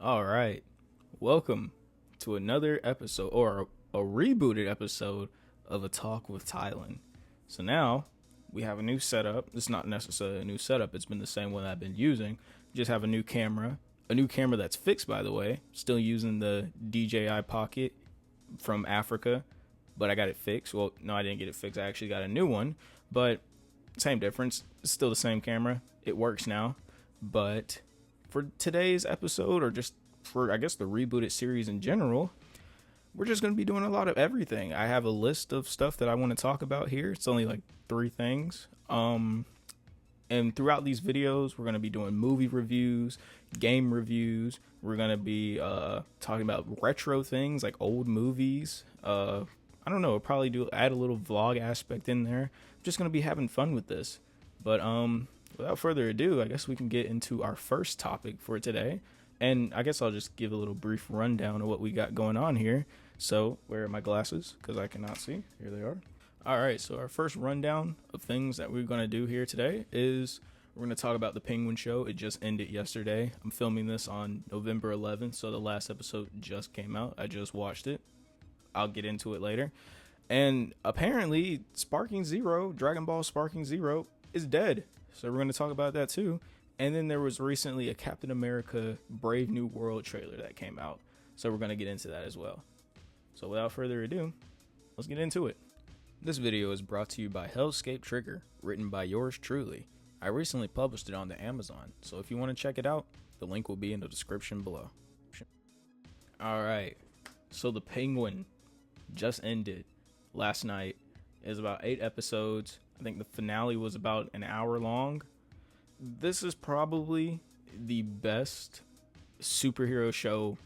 All right. Welcome to another episode or a rebooted episode of A Talk with Tylin. So now we have a new setup. It's not necessarily a new setup. It's been the same one I've been using. Just have a new camera that's fixed, by the way. Still using the DJI Pocket from Africa, but I got it fixed. Well, no, I didn't get it fixed. I actually got a new one, but same difference. It's still the same camera. It works now, but for today's episode, or just for, I guess, the rebooted series in general, we're just going to be doing a lot of everything. I have a list of stuff that I want to talk about here. It's only like 3 things. And throughout these videos, we're going to be doing movie reviews, game reviews. We're going to be talking about retro things like old movies. I don't know, probably add a little vlog aspect in there. I'm just going to be having fun with this. But without further ado, I guess we can get into our first topic for today. And I guess I'll just give a little brief rundown of what we got going on here. So, where are my glasses? Because I cannot see. Here they are. All right, so our first rundown of things that we're going to do here today is we're going to talk about the Penguin Show. It just ended yesterday. I'm filming this on November 11th, so the last episode just came out. I just watched it. I'll get into it later. And apparently, Dragon Ball Sparking Zero is dead. So we're going to talk about that too. And then there was recently a Captain America Brave New World trailer that came out. So we're going to get into that as well. So without further ado, let's get into it. This video is brought to you by Hellscape Trigger, written by yours truly. I recently published it on the Amazon, so if you want to check it out, the link will be in the description below. Alright, so the Penguin just ended last night. It was about 8 episodes. I think the finale was about an hour long. This is probably the best superhero show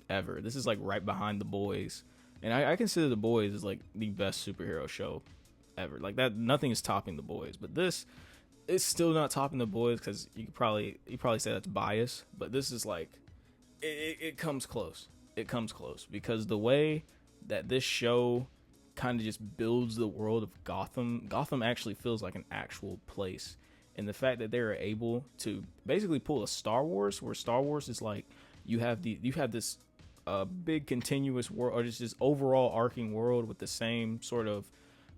ever. This is like right behind The Boys. And I consider The Boys as like the best superhero show ever. Like that, nothing is topping The Boys. But this is still not topping The Boys because you probably say that's bias. But this is like, it comes close. It comes close because the way that this show kind of just builds the world of Gotham actually feels like an actual place. And the fact that they're able to basically pull a Star Wars, where Star Wars is like you have this big continuous world, or just this overall arcing world with the same sort of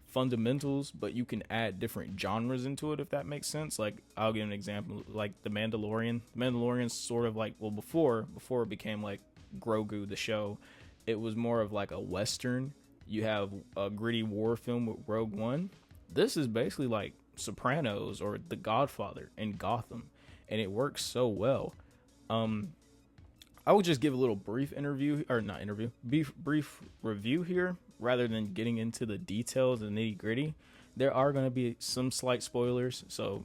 fundamentals, but you can add different genres into it, if that makes sense. Like I'll give an example, like The Mandalorian. The Mandalorian's sort of like, well, before it became like Grogu the show, it was more of like a Western. You have a gritty war film with Rogue One. This is basically like Sopranos or The Godfather in Gotham, and it works so well. I would just give a little brief review here rather than getting into the details and nitty gritty. There are going to be some slight spoilers, so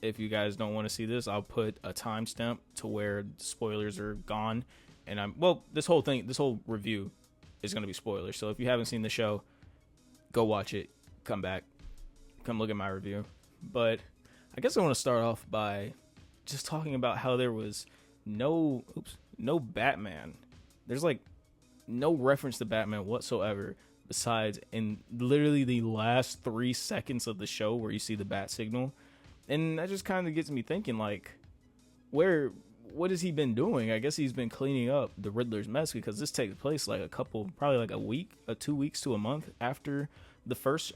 if you guys don't want to see this, I'll put a timestamp to where the spoilers are gone. And this whole review is going to be spoilers. So if you haven't seen the show, go watch it, come back, come look at my review. But I guess I want to start off by just talking about how there was no Batman. There's like no reference to Batman whatsoever, besides in literally the last 3 seconds of the show where you see the bat signal. And that just kind of gets me thinking, like, what has he been doing? I guess he's been cleaning up the Riddler's mess, because this takes place like probably like a week, 2 weeks to a month after the first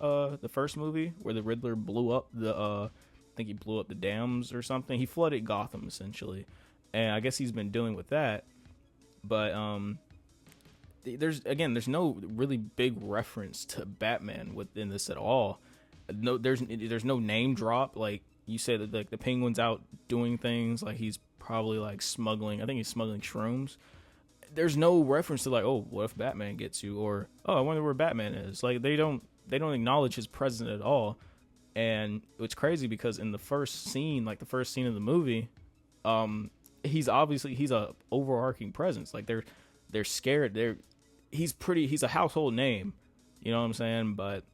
movie, where the Riddler blew up I think he blew up the dams or something. He flooded Gotham essentially, and I guess he's been dealing with that. But there's no really big reference to Batman within this at all. No, there's no name drop. Like you said, that like the Penguin's out doing things, like he's probably like smuggling. I think he's smuggling shrooms. There's no reference to like, oh, what if Batman gets you, or oh, I wonder where Batman is. Like they don't acknowledge his presence at all. And it's crazy because in the first scene of the movie, he's a overarching presence. Like they're scared. He's a household name. You know what I'm saying? But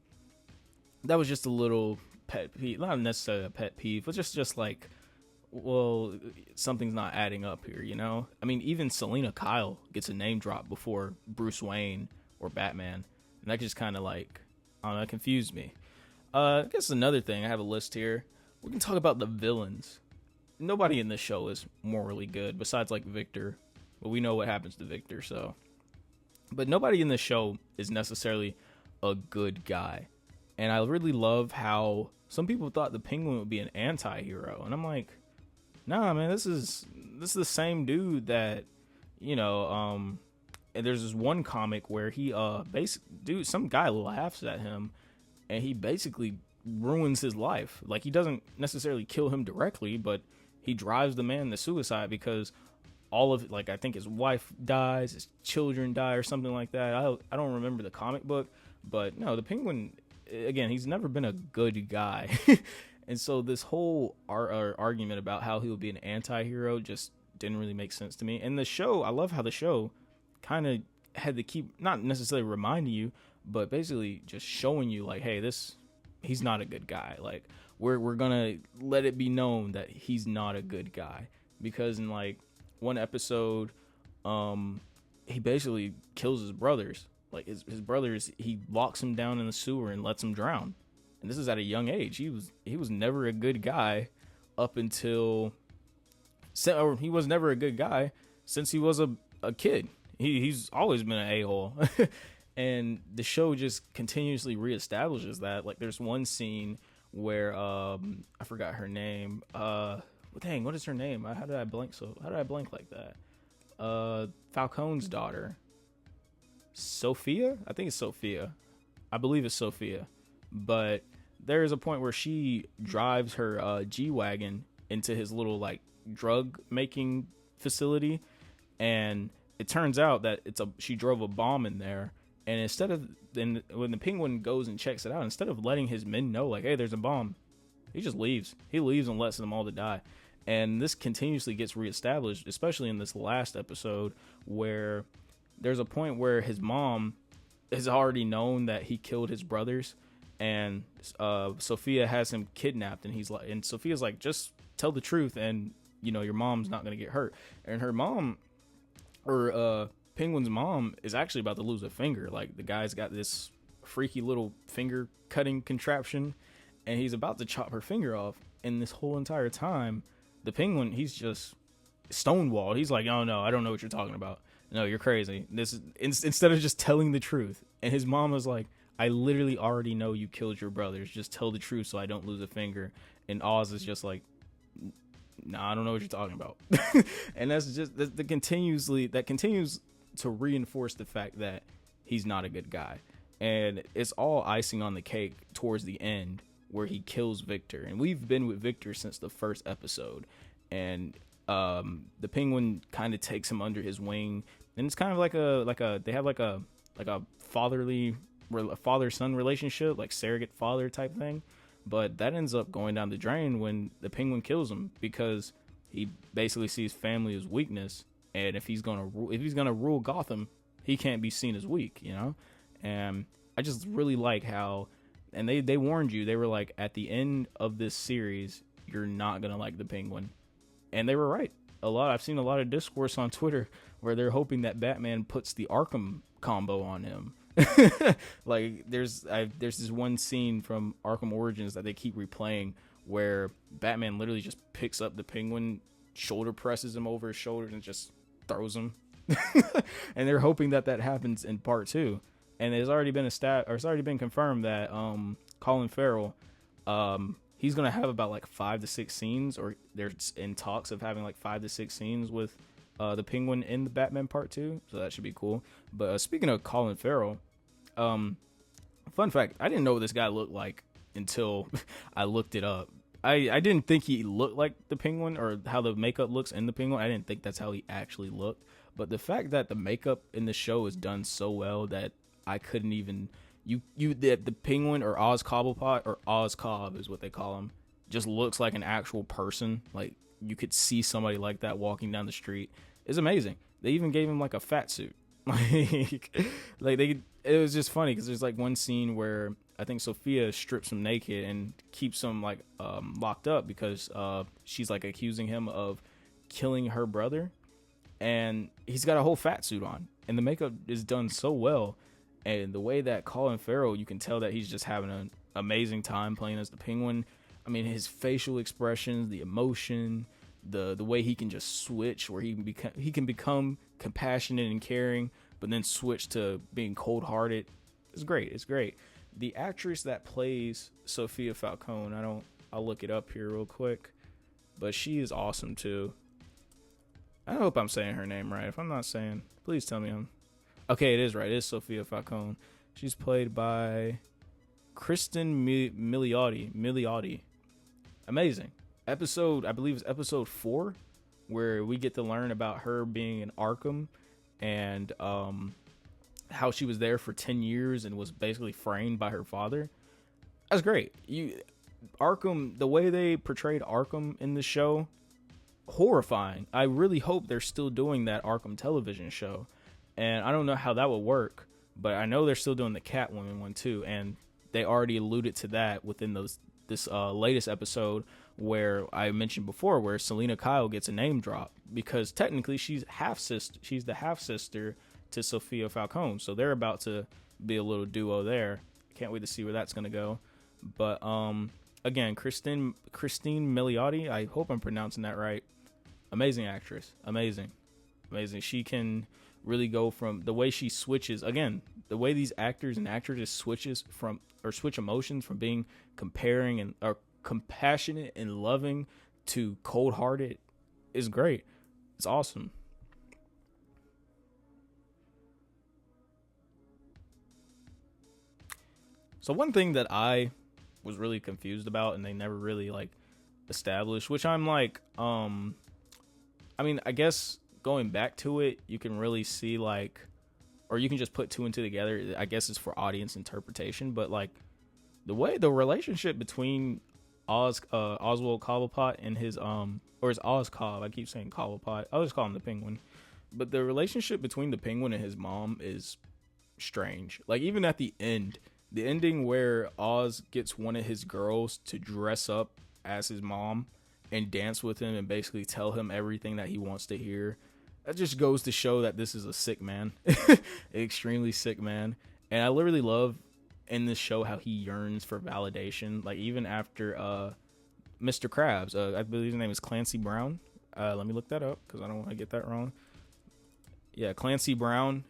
that was just a little pet peeve, not necessarily a pet peeve, but just like, well, something's not adding up here, you know? I mean, even Selena Kyle gets a name drop before Bruce Wayne or Batman, and that just kind of like, I don't know, that confused me. I guess another thing, I have a list here. We can talk about the villains. Nobody in this show is morally good, besides like Victor. but we know what happens to Victor. So, but nobody in the show is necessarily a good guy, and I really love how some people thought the Penguin would be an anti-hero, and I'm like, nah, man, this is the same dude that, and there's this one comic where he some guy laughs at him, and he basically ruins his life. Like, he doesn't necessarily kill him directly, but he drives the man to suicide because all of, like, I think his wife dies, his children die, or something like that. I don't remember the comic book, but no, the Penguin, again, he's never been a good guy. And so this whole argument about how he would be an anti-hero just didn't really make sense to me. And the show, I love how the show kind of had to keep, not necessarily reminding you, but basically just showing you, like, hey, he's not a good guy. Like, we're gonna let it be known that he's not a good guy, because in, like, one episode, he basically kills his brothers. Like, his brothers, he locks them down in the sewer and lets them drown. And this is at a young age. He was never a good guy up until, or he was never a good guy since he was a kid. He's always been an a-hole. And the show just continuously reestablishes that. Like, there's one scene where I forgot her name. Dang, what is her name? How did I blank like that? Falcone's daughter, Sophia? I think it's Sophia. I believe it's Sophia. But there is a point where she drives her G-Wagon into his little, like, drug making facility, and it turns out that she drove a bomb in there. And when the Penguin goes and checks it out, instead of letting his men know, like, hey, there's a bomb, he just leaves. He leaves and lets them all to die. And this continuously gets reestablished, especially in this last episode, where there's a point where his mom has already known that he killed his brothers, and Sophia has him kidnapped, and Sophia's like, just tell the truth, and your mom's not gonna get hurt. And her mom, or Penguin's mom, is actually about to lose a finger. Like, the guy's got this freaky little finger cutting contraption, and he's about to chop her finger off. And this whole entire time, the Penguin, he's just stonewalled. He's like, oh no, I don't know what you're talking about. No, you're crazy. This is instead of just telling the truth. And his mom was like, I literally already know you killed your brothers. Just tell the truth so I don't lose a finger. And Oz is just like, nah, I don't know what you're talking about. And that's just that continues to reinforce the fact that he's not a good guy. And it's all icing on the cake towards the end, where he kills Victor. And we've been with Victor since the first episode. And the Penguin kind of takes him under his wing, and it's kind of like they have like a father-son relationship, like surrogate father type thing. But that ends up going down the drain when the Penguin kills him, because he basically sees family as weakness, and if he's gonna rule Gotham, he can't be seen as weak, And I just really like how, and they warned you. They were like, at the end of this series, you're not gonna like the Penguin, and they were right. I've seen a lot of discourse on Twitter where they're hoping that Batman puts the Arkham combo on him. Like, there's this one scene from Arkham Origins that they keep replaying where Batman literally just picks up the Penguin, shoulder presses him over his shoulders, and just throws him. And they're hoping that happens in part 2. And it's already been confirmed that Colin Farrell, he's gonna have about like 5 to 6 scenes, or they're in talks of having like 5 to 6 scenes with the Penguin in the Batman Part 2, so that should be cool. But speaking of Colin Farrell, fun fact, I didn't know what this guy looked like until I looked it up. I didn't think he looked like the Penguin, or how the makeup looks in the Penguin. I didn't think that's how he actually looked. But the fact that the makeup in the show is done so well that I couldn't even the Penguin, or Oz Cobblepot, or Oz Cobb is what they call him, just looks like an actual person. Like, you could see somebody like that walking down the street. It's amazing. They even gave him like a fat suit. It was just funny because there's like one scene where I think Sophia strips him naked and keeps him like locked up because she's like accusing him of killing her brother, and he's got a whole fat suit on, and the makeup is done so well. And the way that Colin Farrell, you can tell that he's just having an amazing time playing as the Penguin. I mean, his facial expressions, the emotion, the way he can just switch, where he can become compassionate and caring, but then switch to being cold hearted. It's great. It's great. The actress that plays Sophia Falcone, I'll look it up here real quick, but she is awesome too. I hope I'm saying her name right. If I'm not saying, please tell me I'm. Okay, it is right. It is Sophia Falcone. She's played by Kristen Milioti. Amazing. I believe it's episode 4, where we get to learn about her being in Arkham and how she was there for 10 years and was basically framed by her father. That's great. Arkham, the way they portrayed Arkham in the show, horrifying. I really hope they're still doing that Arkham television show. And I don't know how that would work, but I know they're still doing the Catwoman one too, and they already alluded to that within this latest episode where I mentioned before, where Selena Kyle gets a name drop, because technically she's the half sister to Sophia Falcone, so they're about to be a little duo there. Can't wait to see where that's gonna go. But again, Christine Milioti, I hope I'm pronouncing that right. Amazing actress, amazing. She can really go from the way she switches, again, the way these actors and actresses switch emotions from being compassionate and loving to cold-hearted is great. It's awesome. So one thing that I was really confused about, and they never really like established, which I'm like, I mean, I guess going back to it, you can really see like, or you can just put two and two together. I guess it's for audience interpretation, but like the way the relationship between Oswald Cobblepot and his or is Oz Cobb, I keep saying Cobblepot, I'll just call him the Penguin, but the relationship between the Penguin and his mom is strange. Like even at the ending where Oz gets one of his girls to dress up as his mom and dance with him and basically tell him everything that he wants to hear, that just goes to show that this is a sick man. An extremely sick man. And I literally love in this show how he yearns for validation. Like even after Mr. Krabs, I believe his name is Clancy Brown. Let me look that up because I don't want to get that wrong. Yeah, Clancy Brown.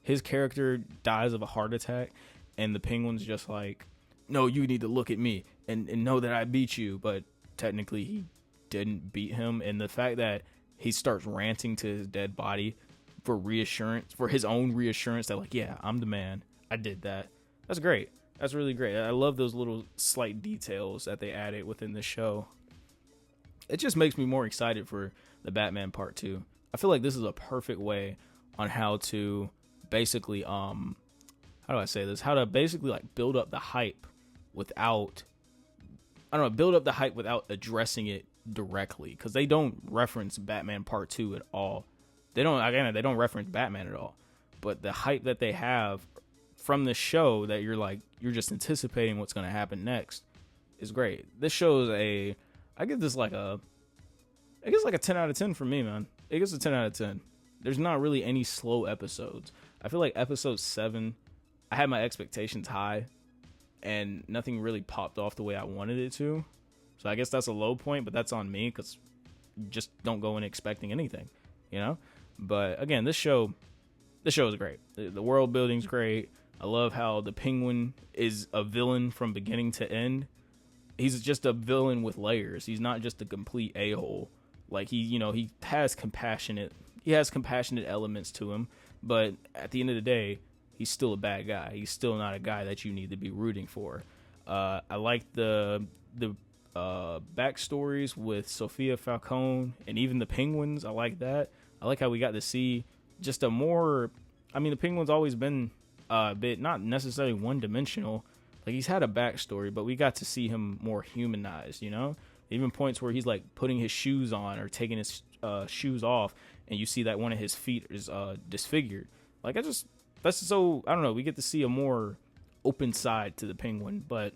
His character dies of a heart attack, and the Penguin's just like, no, you need to look at me and know that I beat you. But technically he didn't beat him. And the fact that he starts ranting to his dead body for reassurance, for his own reassurance that like, yeah, I'm the man. I did that. That's great. That's really great. I love those little slight details that they added within the show. It just makes me more excited for the Batman Part 2. I feel like this is a perfect way on how to basically, how do I say this? How to basically like build up the hype without, build up the hype without addressing it directly, because they don't reference Batman Part 2 at all. They don't reference Batman at all. But the hype that they have from the show, that you're just anticipating what's going to happen next, is great. This show is I give this like a 10 out of 10 for me, man. It gets a 10 out of 10. There's not really any slow episodes. I feel like episode 7, I had my expectations high, and nothing really popped off the way I wanted it to. So I guess that's a low point, but that's on me, because just don't go in expecting anything, you know? But again, this show is great. The world building's great. I love how the Penguin is a villain from beginning to end. He's just a villain with layers. He's not just a complete a-hole. Like he has compassionate elements to him, but at the end of the day, he's still a bad guy. He's still not a guy that you need to be rooting for. I like the backstories with Sophia Falcone and even the Penguins. I like that. I like how we got to see just a more, the Penguin's always been a bit, not necessarily one-dimensional. Like, he's had a backstory, but we got to see him more humanized, Even points where he's, like, putting his shoes on or taking his shoes off, and you see that one of his feet is disfigured. Like, that's so, I don't know, we get to see a more open side to the Penguin. But,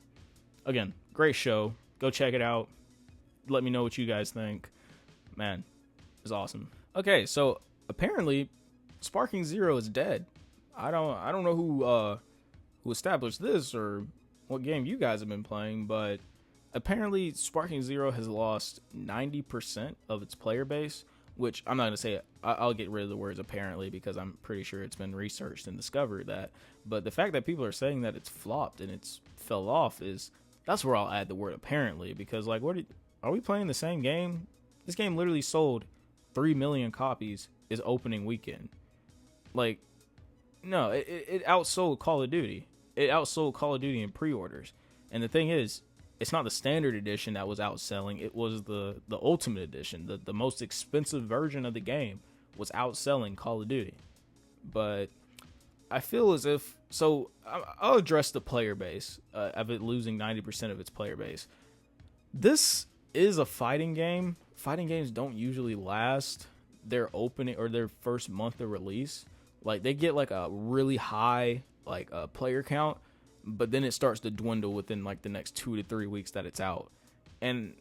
again, great show. Go check it out. Let me know what you guys think. Man, it's awesome. Okay, so apparently Sparking Zero is dead. I don't know who established this or what game you guys have been playing, but apparently Sparking Zero has lost 90% of its player base, which I'm not going to say it. I'll get rid of the words apparently because I'm pretty sure it's been researched and discovered that. But the fact that people are saying that it's flopped and it's fell off that's where I'll add the word apparently, because like, are we playing the same game? This game literally sold 3 million copies its opening weekend. Like, no, it outsold Call of Duty. It outsold Call of Duty in pre-orders. And the thing is, it's not the standard edition that was outselling. It was the ultimate edition. The most expensive version of the game was outselling Call of Duty. But I feel as if... So, I'll address the player base of it losing 90% of its player base. This is a fighting game. Fighting games don't usually last their opening or their first month of release. Like, they get like a really high player count, but then it starts to dwindle within like the next 2 to 3 weeks that it's out. And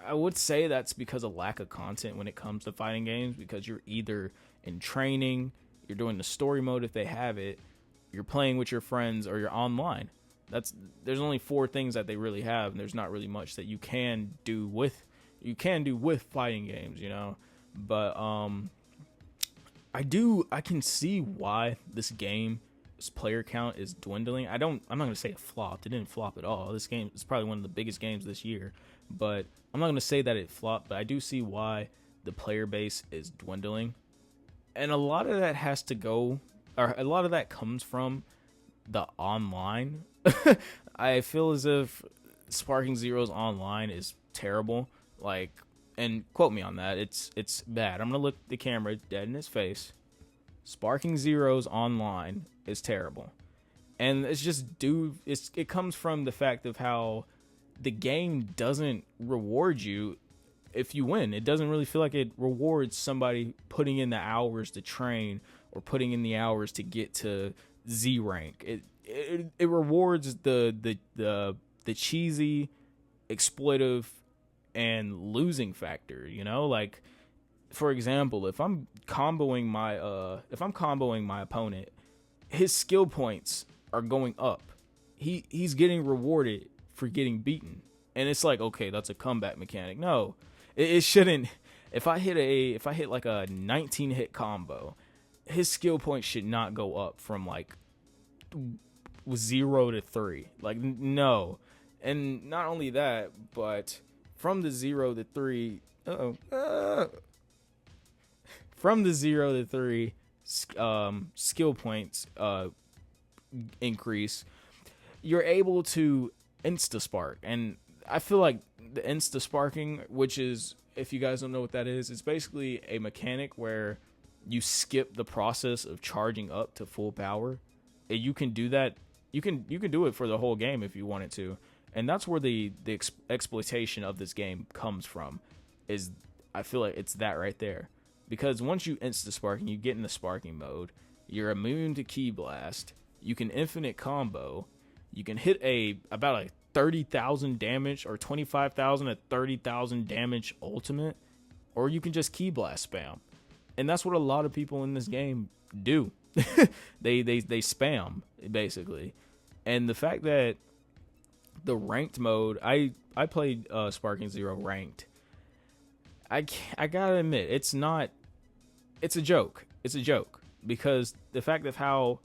I would say that's because of lack of content when it comes to fighting games, because you're either in training, you're doing the story mode if they have it, you're playing with your friends, or you're online. There's only 4 things that they really have, and there's not really much that you can do with fighting games, you know. But I can see why this game's player count is dwindling. I'm not going to say it flopped. It didn't flop at all. This game is probably one of the biggest games this year, but I'm not going to say that it flopped, but I do see why the player base is dwindling. And a lot of that comes from the online. I feel as if Sparking Zero's online is terrible. Like, and quote me on that. It's bad. I'm going to look the camera dead in his face. Sparking Zero's online is terrible. And it's just it comes from the fact of how the game doesn't reward you if you win. It doesn't really feel like it rewards somebody putting in the hours to train or putting in the hours to get to Z rank. It rewards the cheesy, exploitive, and losing factor, you know? Like, for example, if I'm comboing my opponent, his skill points are going up. He's getting rewarded for getting beaten. And it's like, okay, that's a comeback mechanic. No, it shouldn't. If I hit like a 19 hit combo, his skill points should not go up from like 0 to 3. Like, no. And not only that, but from the 0 to 3, from the 0 to 3 skill points increase, you're able to insta spark. And I feel like the insta sparking, which is, if you guys don't know what that is, it's basically a mechanic where you skip the process of charging up to full power. And you can do that. You can do it for the whole game if you wanted to. And that's where the exploitation of this game comes from. I feel like it's that right there. Because once you insta sparking, you get in the sparking mode, you're immune to key blast, you can infinite combo, you can hit about a 30,000 damage or 25,000 to 30,000 damage ultimate, or you can just key blast spam. And that's what a lot of people in this game do. they spam, basically. And the fact that the ranked mode, I played Sparking Zero ranked. I gotta admit, it's a joke. It's a joke because the fact of how,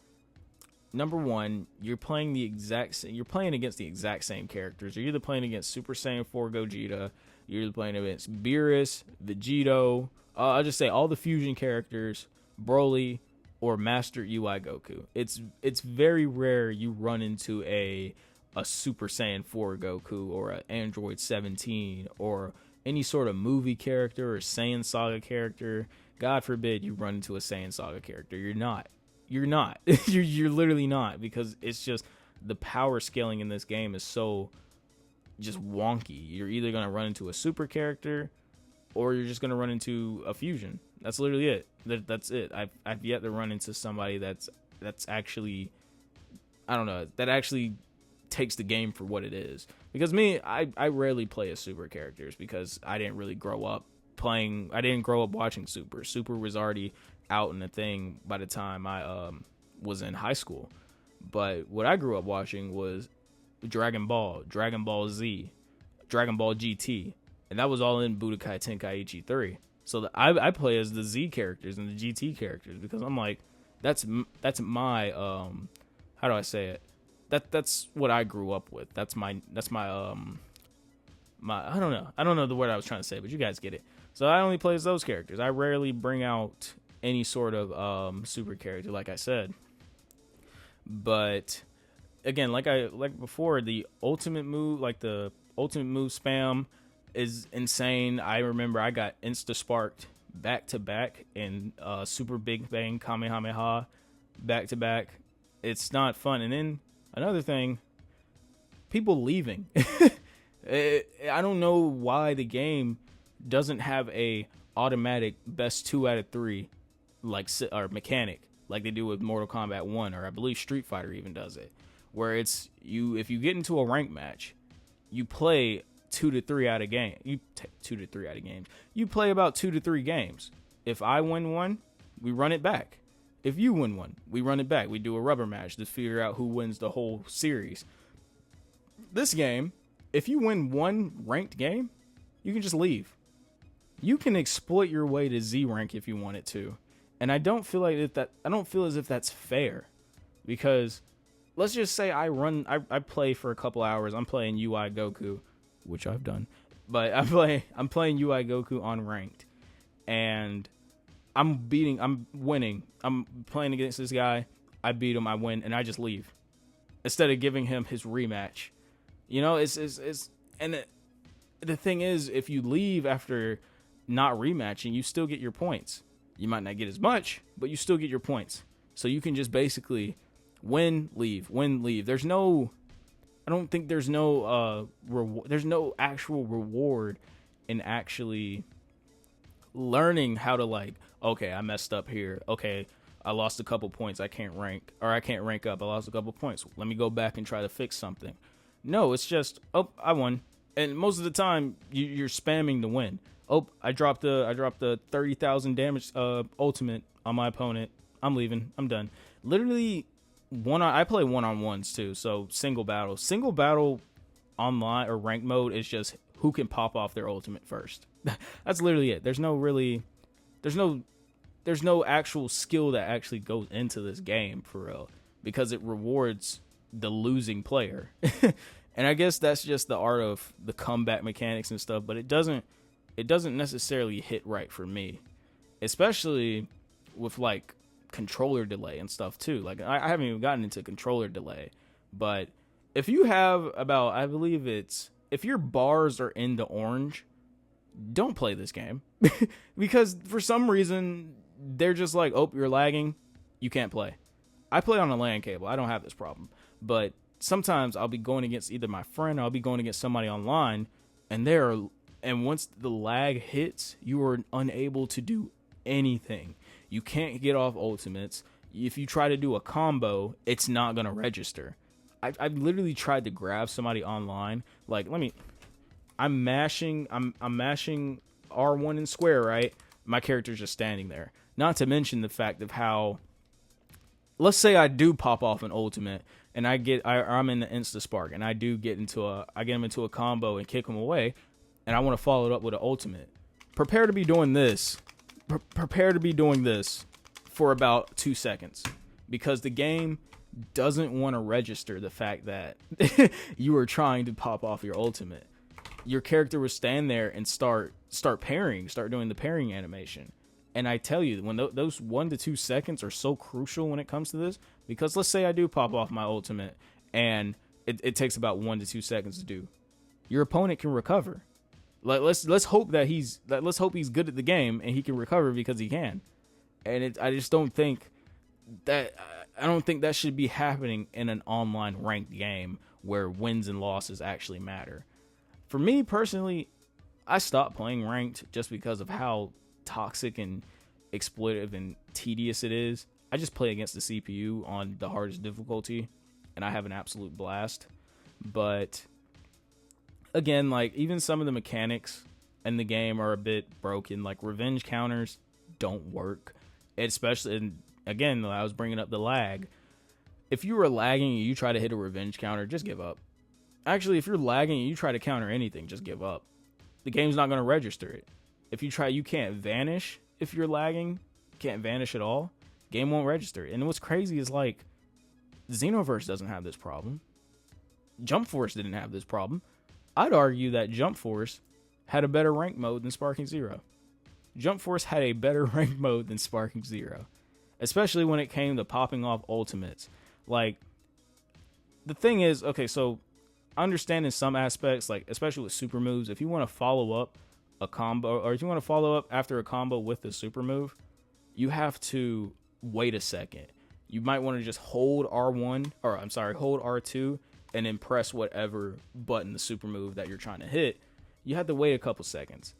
number one, you're playing against the exact same characters. You're either playing against Super Saiyan 4 Gogeta, you're either playing against Beerus, Vegito, I'll just say all the fusion characters, Broly, or Master UI Goku. It's very rare you run into a Super Saiyan 4 Goku or an Android 17 or any sort of movie character or Saiyan Saga character. God forbid you run into a Saiyan Saga character. You're not. You're literally not, because it's just the power scaling in this game is so just wonky. You're either going to run into a super character or you're just going to run into a fusion. That's literally it. That's it. I've yet to run into somebody that's actually, I don't know, that actually takes the game for what it is. Because me, I rarely play as super characters because I didn't really grow up playing. I didn't grow up watching Super. Super was already out in the thing by the time I was in high school. But what I grew up watching was Dragon Ball, Dragon Ball Z, Dragon Ball GT, and that was all in Budokai Tenkaichi 3. So I play as the Z characters and the GT characters because I'm like, that's my how do I say it? That's what I grew up with. That's my I don't know the word I was trying to say, but you guys get it. So I only play as those characters. I rarely bring out any sort of super character, like I said. But again, like before, the ultimate move spam is insane. I remember I got insta sparked back to back in super big bang Kamehameha back to back. It's not fun. And then another thing, people leaving. I don't know why the game doesn't have a automatic best 2 out of 3 or mechanic like they do with Mortal Kombat 1, or I believe Street Fighter even does it, where it's if you get into a rank match, you play 2 to 3 out of game. You take 2 to 3 out of games. You play about 2 to 3 games. If I win one, we run it back. If you win one, we run it back. We do a rubber match to figure out who wins the whole series. This game, if you win one ranked game, you can just leave. You can exploit your way to Z rank if you wanted to. And I don't feel as if that's fair, because let's just say I play for a couple hours. I'm playing UI Goku, which I've done, but I'm playing UI Goku on ranked, and I'm winning. I'm playing against this guy. I beat him. I win, and I just leave instead of giving him his rematch. You know, the thing is, if you leave after not rematching, you still get your points. You might not get as much, but you still get your points. So you can just basically win, leave. There's no actual reward in actually learning how to okay, I messed up here. Okay, I lost a couple points. I can't rank up. I lost a couple points. Let me go back and try to fix something. No, it's just, I won. And most of the time you're spamming to win. I dropped the 30,000 damage ultimate on my opponent. I'm leaving. I'm done. Literally I play one-on-ones too, so single battle online or ranked mode is just who can pop off their ultimate first. That's literally it. There's no actual skill that actually goes into this game for real, because it rewards the losing player. And I guess that's just the art of the comeback mechanics and stuff, but it doesn't necessarily hit right for me, especially with controller delay and stuff too. Like I haven't even gotten into controller delay, but if you have if your bars are in the orange, don't play this game. Because for some reason they're just like, oh, you're lagging, you can't play. I play on a LAN cable. I don't have this problem, but sometimes I'll be going against either my friend or I'll be going against somebody online, and once the lag hits, you are unable to do anything. You can't get off ultimates. If you try to do a combo, it's not going to register. I've literally tried to grab somebody online. I'm mashing R1 and square, right? My character's just standing there. Not to mention the fact of how, let's say I do pop off an ultimate and I'm in the insta spark and I get him into a combo and kick him away, and I want to follow it up with an ultimate. Prepare to be doing this for about 2 seconds, because the game doesn't want to register the fact that you are trying to pop off your ultimate. Your character will stand there and start doing the pairing animation. And I tell you, when those 1 to 2 seconds are so crucial when it comes to this, because let's say I do pop off my ultimate and it takes about 1 to 2 seconds to do. Your opponent can recover. Let's hope he's good at the game and he can recover, because he can. And I just don't think that should be happening in an online ranked game where wins and losses actually matter. For me personally, I stopped playing ranked just because of how toxic and exploitive and tedious it is. I just play against the CPU on the hardest difficulty and I have an absolute blast. But again, even some of the mechanics in the game are a bit broken. Revenge counters don't work, especially, and again, I was bringing up the lag. If you were lagging and you try to hit a revenge counter, just give up. Actually, if you're lagging and you try to counter anything, just give up. The game's not going to register it. If you try, you can't vanish if you're lagging. Can't vanish at all. Game won't register. And what's crazy is like, Xenoverse doesn't have this problem. Jump Force didn't have this problem. I'd argue that Jump Force had a better rank mode than Sparking Zero. Jump Force had a better rank mode than Sparking Zero. Especially when it came to popping off ultimates. Like, the thing is, okay, so I understand in some aspects, like especially with super moves, if you want to follow up a combo, or if you want to follow up after a combo with the super move, you have to wait a second. You might want to just hold R1, or I'm sorry, hold R2, and then press whatever button the super move that you're trying to hit. You have to wait a couple seconds.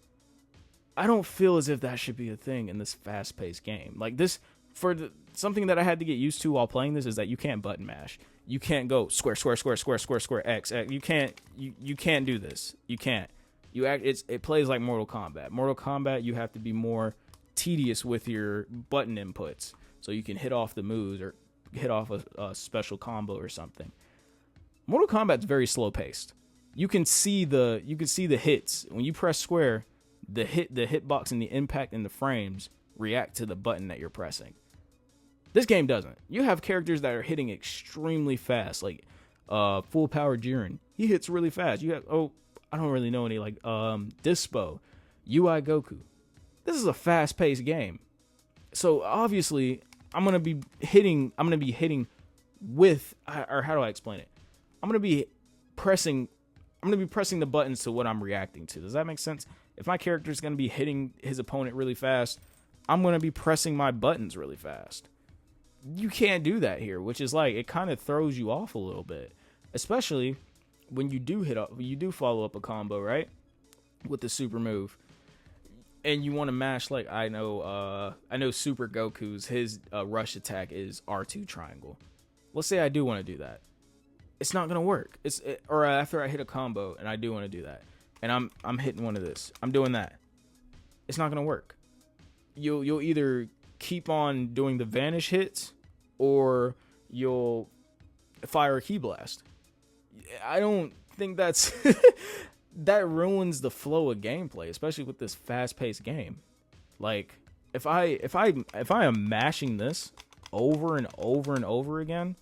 I don't feel as if that should be a thing in this fast-paced game. Like this, something that I had to get used to while playing this is that you can't button mash. You can't go square, square, square, square, square, square, X. You can't do this. You can't. It plays like Mortal Kombat. Mortal Kombat, you have to be more tedious with your button inputs so you can hit off the moves or hit off a special combo or something. Mortal Kombat's very slow paced. You can see the hits when you press square. The hitbox and the impact and the frames react to the button that you're pressing. This game doesn't. You have characters that are hitting extremely fast, like Full Power Jiren. He hits really fast. You have I don't really know any, like Dispo, UI Goku. This is a fast-paced game. So obviously, I'm gonna be hitting with, or how do I explain it? I'm gonna be pressing the buttons to what I'm reacting to. Does that make sense? If my character is gonna be hitting his opponent really fast, I'm gonna be pressing my buttons really fast. You can't do that here, which is like, it kind of throws you off a little bit, especially when you do follow up a combo, right, with the super move, and you want to mash, like I know Super Goku's his rush attack is R2 triangle. Let's say I do want to do that, it's not gonna work. Or after I hit a combo and I do want to do that, and I'm hitting one of this, I'm doing that, it's not gonna work. You'll either keep on doing the vanish hits, or you'll fire a key blast. I don't think that's that ruins the flow of gameplay, especially with this fast-paced game. Like, if I am mashing this over and over and over again,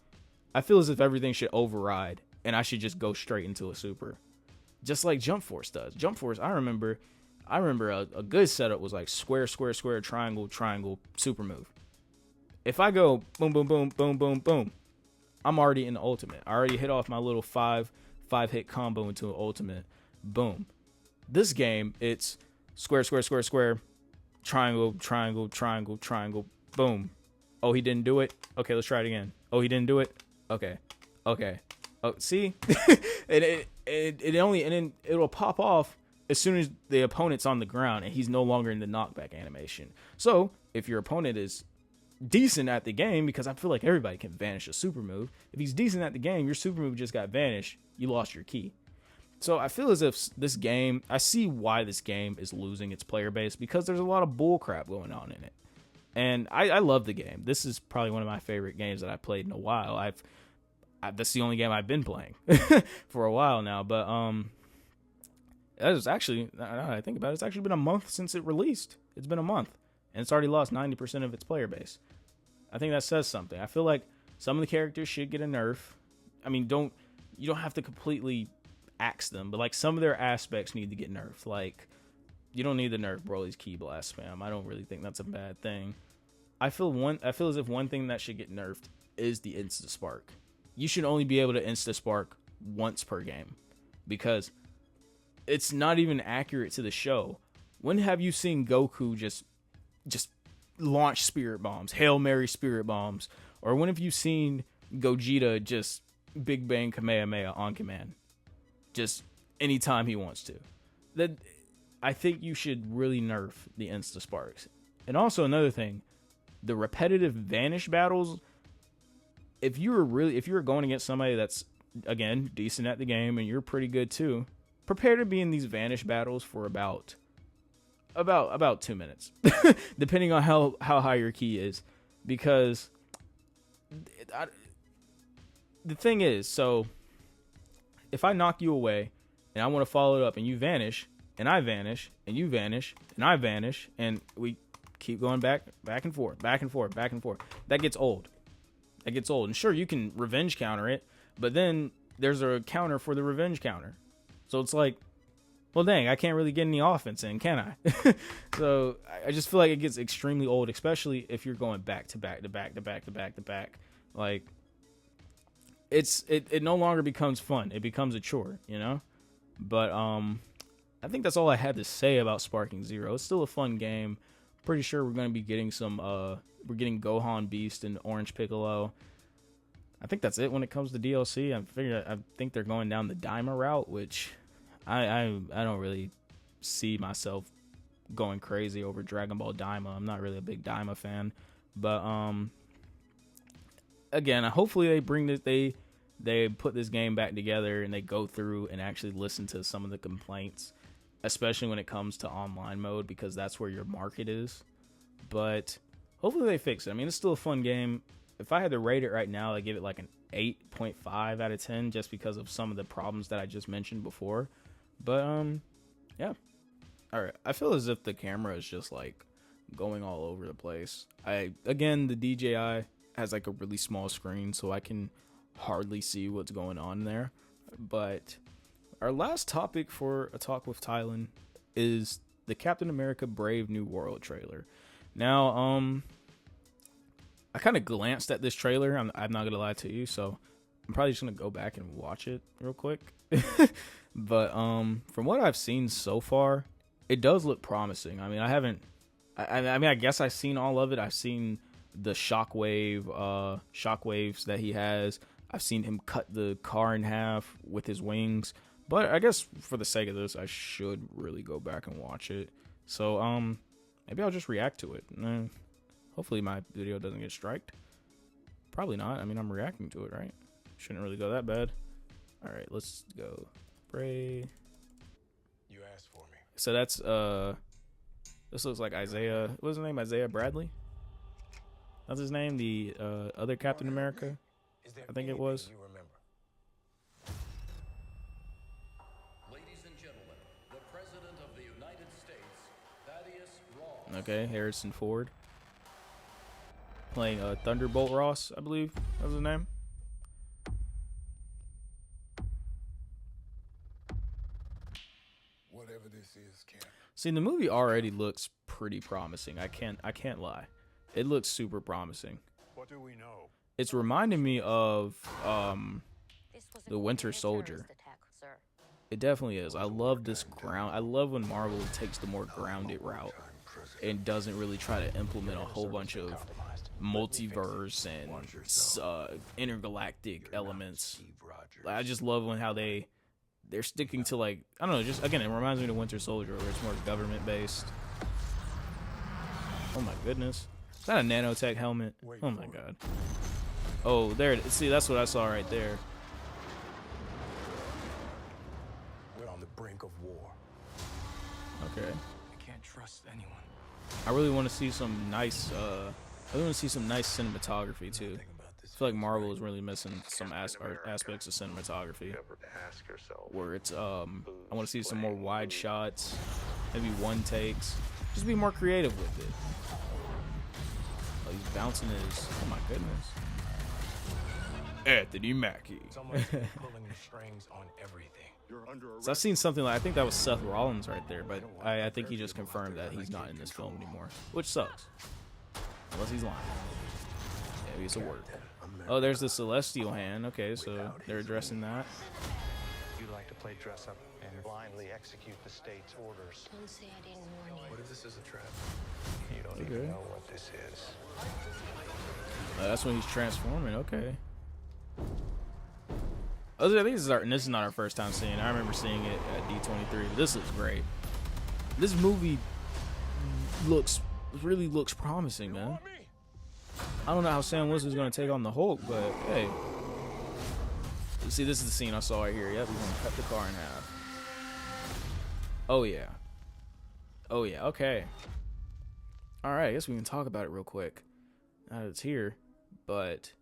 I feel as if everything should override and I should just go straight into a super, just like Jump Force does. Jump Force, I remember a good setup was like square, square, square, triangle, triangle, super move. If I go boom, boom, boom, boom, boom, boom, I'm already in the ultimate. I already hit off my little five hit combo into an ultimate. Boom. This game, it's square, square, square, square, triangle, triangle, triangle, triangle, boom. Oh, he didn't do it? Okay, let's try it again. Oh, he didn't do it? Okay. Oh, see? and then it'll pop off as soon as the opponent's on the ground and he's no longer in the knockback animation. So, if your opponent is decent at the game, because I feel like everybody can vanish a super move, if he's decent at the game, your super move just got vanished, you lost your key. So I feel as if this game, I see why this game is losing its player base, because there's a lot of bull crap going on in it. And I love the game. This is probably one of my favorite games that I've played in a while. That's the only game I've been playing for a while now. But that is actually, now that I think about it, it's actually been a month since it released. It's been a month, and it's already lost 90% of its player base. I think that says something. I feel like some of the characters should get a nerf. I mean, you don't have to completely axe them, but like some of their aspects need to get nerfed. Like, you don't need to nerf Broly's key blast spam. I don't really think that's a bad thing. I feel as if one thing that should get nerfed is the insta spark. You should only be able to insta spark once per game, because it's not even accurate to the show. When have you seen Goku just launch spirit bombs, Hail Mary spirit bombs? Or when have you seen Gogeta just Big Bang Kamehameha on command, just anytime he wants to? That, I think you should really nerf the insta sparks. And also another thing, the repetitive vanish battles. If you're going against somebody that's, again, decent at the game and you're pretty good too, prepare to be in these vanish battles for about 2 minutes, depending on how high your key is. Because the thing is, so if I knock you away and I want to follow it up and you vanish and I vanish and you vanish and I vanish and we keep going back and forth. That gets old. And sure, you can revenge counter it, but then there's a counter for the revenge counter. So it's like, well, dang, I can't really get any offense in, can I? So I just feel like it gets extremely old, especially if you're going back to back. Like, it no longer becomes fun. It becomes a chore, you know? But I think that's all I had to say about Sparking Zero. It's still a fun game. Pretty sure we're going to be getting we're getting Gohan Beast and Orange Piccolo. I think that's it when it comes to DLC. I think they're going down the Daima route, which I don't really see myself going crazy over Dragon Ball Daima. I'm not really a big Daima fan, but again, hopefully they bring this, they put this game back together and they go through and actually listen to some of the complaints, especially when it comes to online mode, because that's where your market is. But hopefully they fix it. I mean, it's still a fun game. If I had to rate it right now, I'd give it like an 8.5 out of 10 just because of some of the problems that I just mentioned before. But yeah. All right. I feel as if the camera is just like going all over the place. Again, the DJI has like a really small screen, so I can hardly see what's going on there. But our last topic for a talk with Tylin is the Captain America Brave New World trailer. Now, I kind of glanced at this trailer. I'm not gonna lie to you, so I'm probably just gonna go back and watch it real quick. But from what I've seen so far, it does look promising. I mean, I guess I've seen all of it. I've seen the shockwaves that he has. I've seen him cut the car in half with his wings. But I guess for the sake of this, I should really go back and watch it. So maybe I'll just react to it. Hopefully my video doesn't get striked. Probably not. I mean, I'm reacting to it, right? Shouldn't really go that bad. All right, let's go. Bray. You asked for me. So that's this looks like Isaiah. What's his name? Isaiah Bradley. That's his name. The other Captain America. I think it was. You remember? Ladies and gentlemen, the President of the United States, Thaddeus Ross. Okay, Harrison Ford. Playing Thunderbolt Ross, I believe that was his name. Whatever this is, Cap. See, the movie already looks pretty promising. I can't lie. It looks super promising. What do we know? It's reminding me of the Winter Soldier. It definitely is. I love this ground. I love when Marvel takes the more grounded route and doesn't really try to implement a whole bunch of multiverse and intergalactic elements. I just love when how they're sticking to, like, I don't know, just again, it reminds me of the Winter Soldier where it's more government based. Oh my goodness. Is that a nanotech helmet? Oh my god. Oh, there it is. See, that's what I saw right there. We're on the brink of war. Okay. I can't trust anyone. I really want to see some nice cinematography too. I feel like Marvel is really missing some aspects of cinematography. Where it's I want to see some more wide shots, maybe one takes. Just be more creative with it. Oh, he's bouncing his. Oh my goodness. Anthony Mackie. Someone's pulling the strings on everything. So I've seen something like, I think that was Seth Rollins right there, but I think he just confirmed that he's not in this film anymore, which sucks. Unless he's lying. Yeah, he's a word. Oh, there's the Celestial Hand. Okay, so they're addressing that. You like to play dress up and blindly execute the state's orders. Don't say I didn't warn you. What if this is a trap? You don't Okay. even know what this is. That's when he's transforming. Okay. I think this is not our first time seeing it. I remember seeing it at D23. But this looks great. This movie really looks promising, man. I don't know how Sam Wilson's going to take on the Hulk, but hey. See, this is the scene I saw right here. Yep, he's going to cut the car in half. Oh, yeah. Oh, yeah. Okay. All right, I guess we can talk about it real quick. Now that it's here. But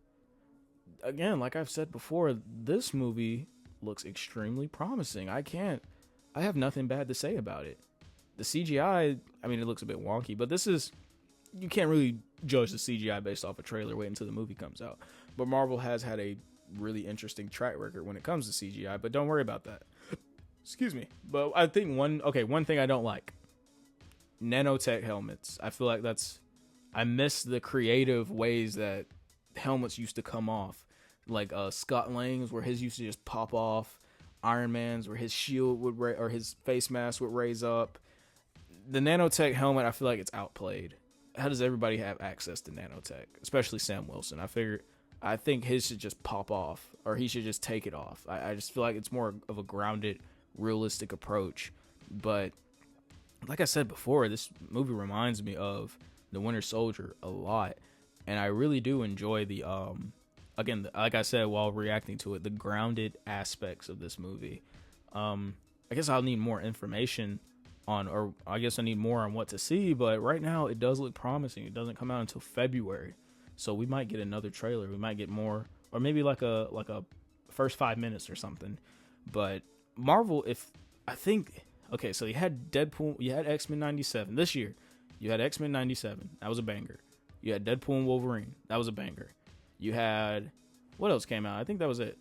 again, like I've said before, this movie looks extremely promising. I have nothing bad to say about it. The CGI, I mean, it looks a bit wonky, but you can't really judge the CGI based off a trailer. Wait until the movie comes out. But Marvel has had a really interesting track record when it comes to CGI, but don't worry about that. Excuse me. But I think one thing I don't like, nanotech helmets. I feel like I miss the creative ways that helmets used to come off. Like Scott Lang's, where his used to just pop off. Iron Man's, where his shield or his face mask would raise up. The nanotech helmet, I feel like it's outplayed. How does everybody have access to nanotech, especially Sam Wilson? I think his should just pop off, or he should just take it off. I just feel like it's more of a grounded, realistic approach. But like I said before, this movie reminds me of The Winter Soldier a lot, and I really do enjoy the again, like I said while reacting to it, the grounded aspects of this movie. I guess I'll need more information or I guess I need more on what to see, but right now it does look promising. It doesn't come out until February, so we might get another trailer. We might get more, or maybe like a first 5 minutes or something. But Marvel, so you had Deadpool, you had X-Men 97 this year. You had X-Men 97, that was a banger. You had Deadpool and Wolverine, that was a banger. You had, what else came out? I think that was it.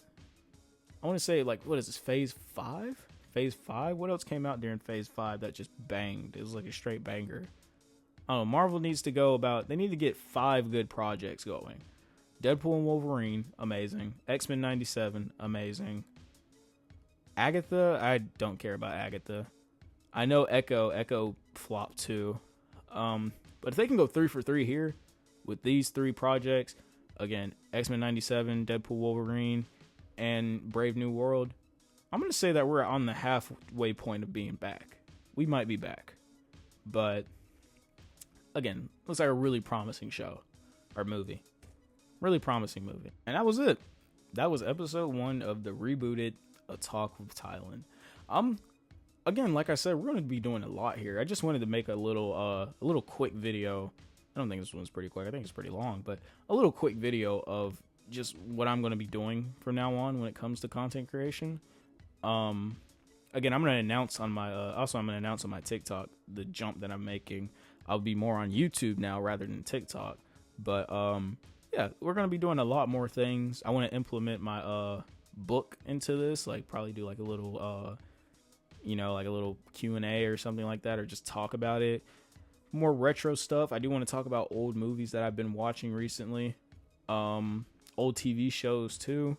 I want to say, like, what is this, Phase 5? Phase 5? What else came out during Phase 5 that just banged? It was like a straight banger. I don't know. Marvel needs to they need to get 5 good projects going. Deadpool and Wolverine, amazing. X-Men 97, amazing. Agatha, I don't care about Agatha. I know Echo flopped too. But if they can go 3 for 3 here with these 3 projects, again, X-Men 97, Deadpool, Wolverine, and Brave New World, I'm going to say that we're on the halfway point of being back. We might be back. But, again, looks like a really promising show. Or movie. Really promising movie. And that was it. That was episode 1 of the rebooted A Talk with Tylin. Again, like I said, we're going to be doing a lot here. I just wanted to make a little quick video. I don't think this one's pretty quick. I think it's pretty long. But a little quick video of just what I'm going to be doing from now on when it comes to content creation. Again, I'm going to announce on my TikTok the jump that I'm making. I'll be more on YouTube now rather than TikTok. But yeah, we're going to be doing a lot more things. I want to implement my book into this, like probably do like a little like a little Q&A or something like that, or just talk about it. More retro stuff. I do want to talk about old movies that I've been watching recently. Old TV shows too.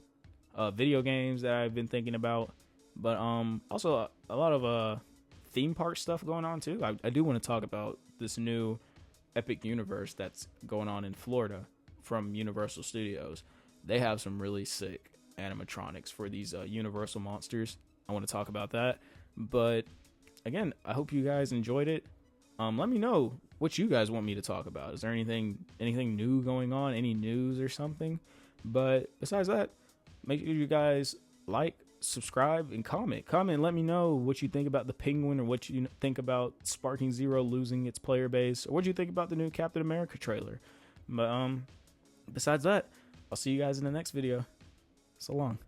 Video games that I've been thinking about. But also a lot of theme park stuff going on too. I do want to talk about this new epic universe that's going on in Florida from Universal Studios. They have some really sick animatronics for these Universal monsters. I want to talk about that. But again, I hope you guys enjoyed it. Let me know what you guys want me to talk about. Is there anything new going on? Any news or something? But besides that, make sure you guys like, subscribe, and comment. And let me know what you think about the Penguin, or what you think about Sparking Zero losing its player base, or what you think about the new Captain America trailer. But besides that, I'll see you guys in the next video. So long.